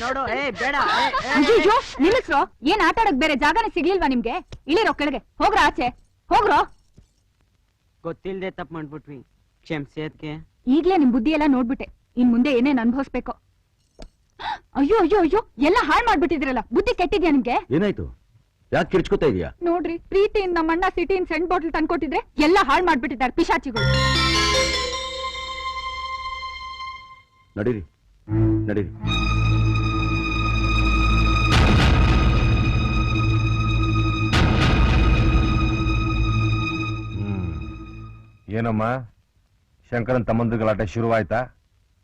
ನೋಡು ಬೇಡ. ಅಯ್ಯೋ ನಿಲ್ಲಿಸ್ರೋ, ಏನ್ ಆಟ ಆಡಕ್ ಬೇರೆ ಜಾಗನೇ ಸಿಗ್ಲಿಲ್ವಾ ನಿಮ್ಗೆ? ಇಳಿರೋ ಕೆಳಗೆ, ಹೋಗ್ರ ಆಚೆ ಹೋಗ್ರೋ. ಗೊತ್ತಿಲ್ದೆ ತಪ್ಪು ಮಾಡ್ಬಿಟ್ವಿ, ಕ್ಷಮಿಸಿ. ಅದಕ್ಕೆ ಈಗ್ಲೇ ನಿಮ್ ಬುದ್ಧಿ ಎಲ್ಲ ನೋಡ್ಬಿಟ್ಟೆ, ಇನ್ ಮುಂದೆ ಏನೇನ್ ಅನ್ಭವಿಸ್ಬೇಕು. ಅಯ್ಯೋ ಅಯ್ಯೋ ಅಯ್ಯೋ, ಎಲ್ಲ ಹಾಳ್ ಮಾಡ್ಬಿಟ್ಟಿದ್ರಲ್ಲ, ಬುದ್ಧಿ ಕೆಟ್ಟಿದ್ಯಾ ನಿಮ್ಗೆ? ಏನಾಯ್ತು? ಯಾಕೆ ಕಿರ್ಚ್ಕೋತಾ ಇದೀಯಾ? ನೋಡ್ರಿ, ಪ್ರೀತಿಯಿಂದ ನಮ್ಮಣ್ಣ ಸಿಟಿನ್ ಸೆಂಟ್ ಬಾಟಲ್ ತಂದ್ಕೊಟ್ಟಿದ್ರೆ ಎಲ್ಲ ಹಾಳ್ ಮಾಡ್ಬಿಟ್ಟಿದ್ದಾರೆ ಪಿಶಾಚಿಗಳು. ನಡೀರಿ ನಡೀರಿ. ಏನಮ್ಮ, ಶಂಕರನ್ ತಮ್ಮಂದ್ರ ಗಲಾಟೆ ಶುರುವಾಯ್ತಾ?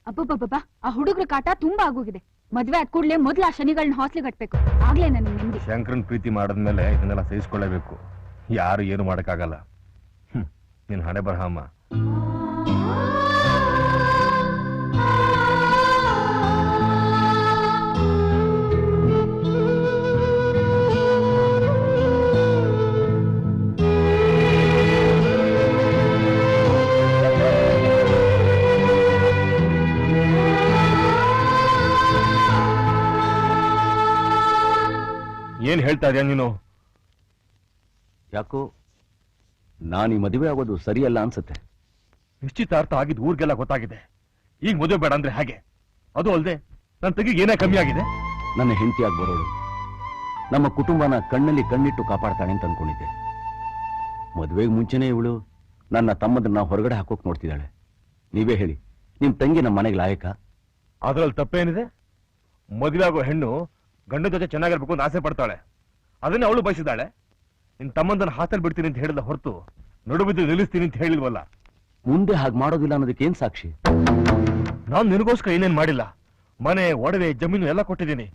ಅಬ್ಬಬ್ಬಬ್ಬಾ, ಆ ಹುಡುಗ್ರ ಕಾಟ ತುಂಬಾ ಆಗೋಗಿದೆ. ಮದ್ವೆ ಆದ ಕೂಡ್ಲೆ ಮೊದ್ಲು ಆ ಶನಿಗಳನ್ನ ಹಾಸ್ಲಿಗೆ ಕಟ್ಬೇಕು, ಆಗ್ಲೇ ನನಗೆ ನೆಮ್ಮದಿ. ಶಂಕರನ್ ಪ್ರೀತಿ ಮಾಡಿದ್ಮೇಲೆ ಇದನ್ನೆಲ್ಲ ಸಹಿಸ್ಕೊಳ್ಳೇಬೇಕು, ಯಾರು ಏನು ಮಾಡಕ್ಕಾಗಲ್ಲ. ನಿನ್ ಹಣೆ ಬರಹ ಅಮ್ಮ. ಏನ್ ಹೇಳ್ತಾ ಇದೆಯಾ ನೀನು? ಯಾಕೋ ನಾನು ಈ ಮದುವೆ ಆಗೋದು ಸರಿಯಲ್ಲ ಅನ್ಸುತ್ತೆ. ನಿಶ್ಚಿತಾರ್ಥ ಆಗಿದ್ದು ಊರಿಗೆಲ್ಲ ಗೊತ್ತಾಗಿದೆ, ಈಗ ಮದುವೆ ಬೇಡ ಅಂದ್ರೆ ಹಾಗೆ. ಅದು ಅಲ್ಲದೆ ನನ್ನ ತೆಗಿಗೆ ಏನೇ ಕಮ್ಮಿ ಆಗಿದೆ? ನನ್ನ ಹೆಂಡತಿಯಾಗಿ ಬರೋಳು ನಮ್ಮ ಕುಟುಂಬನ ಕಣ್ಣಲ್ಲಿ ಕಣ್ಣಿಟ್ಟು ಕಾಪಾಡ್ತಾಳೆ ಅಂತ ಅನ್ಕೊಂಡಿದ್ದೆ. ಮದುವೆಗೆ ಮುಂಚೆನೇ ಇವಳು ನನ್ನ ತಮ್ಮದನ್ನ ಹೊರಗಡೆ ಹಾಕೋಕ್ ನೋಡ್ತಿದ್ದಾಳೆ. ನೀವೇ ಹೇಳಿ, ನಿಮ್ ತಂಗಿ ನಮ್ಮ ಮನೆಗೆ ಲಾಯಕ? ಅದ್ರಲ್ಲಿ ತಪ್ಪೇನಿದೆ? ಮದುವೆ ಆಗೋ ಹೆಣ್ಣು ಗಂಡ ಜೊತೆ ಚೆನ್ನಾಗಿರ್ಬೇಕು ಅಂತ ಆಸೆ ಪಡ್ತಾಳೆ, ಅದನ್ನೇ ಅವಳು ಬಯಸಿದ್ದಾಳೆ. ನಿನ್ ತಮ್ಮಂದನ್ನ ಹಾಸಲ್ ಬಿಡ್ತೀನಿ ಅಂತ ಹೇಳಿದ ಹೊರತು ನಡುಬಿದ್ದು ನಿಲ್ಲಿಸ್ತೀನಿ ಅಂತ ಹೇಳಿಲ್ವಲ್ಲ. ಮುಂದೆ ಹಾಗೆ ಮಾಡೋದಿಲ್ಲ ಅನ್ನೋದಕ್ಕೆ ಏನ್ ಸಾಕ್ಷಿ? ನಾನು ನಿನಗೋಸ್ಕರ ಏನೇನ್ ಮಾಡಿಲ್ಲ, ಮನೆ ಒಡವೆ ಜಮೀನು ಎಲ್ಲ ಕೊಟ್ಟಿದ್ದೀನಿ.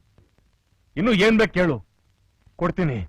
ಇನ್ನು ಏನ್ ಬೇಕು ಕೇಳು, ಕೊಡ್ತೀನಿ.